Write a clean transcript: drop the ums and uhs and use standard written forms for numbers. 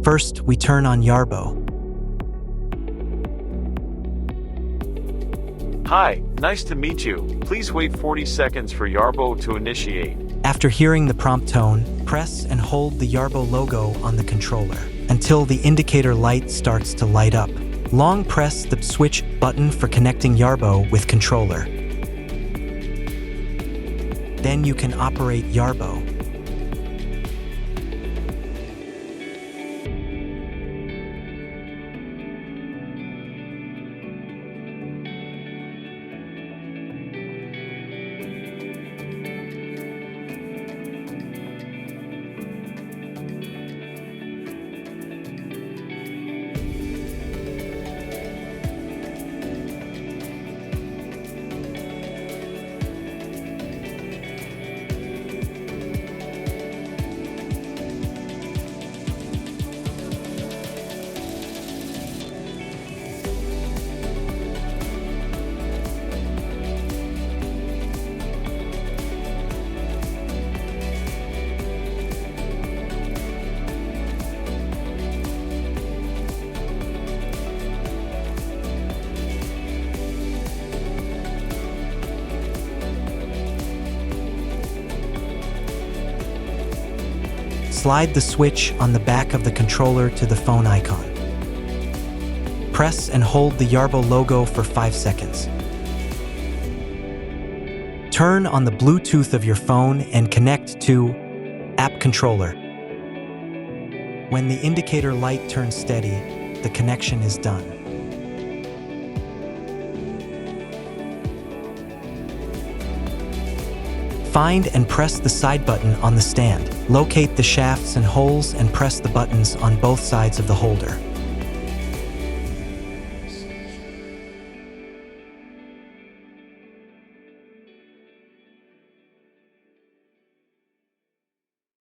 First, we turn on Yarbo. Hi, nice to meet you. Please wait 40 seconds for Yarbo to initiate. After hearing the prompt tone, press and hold the Yarbo logo on the controller until the indicator light starts to light up. Long press the switch button for connecting Yarbo with controller. Then you can operate Yarbo. Slide the switch on the back of the controller to the phone icon. Press and hold the Yarbo logo for 5 seconds. Turn on the Bluetooth of your phone and connect to App Controller. When the indicator light turns steady, the connection is done. Find and press the side button on the stand. Locate the shafts and holes and press the buttons on both sides of the holder.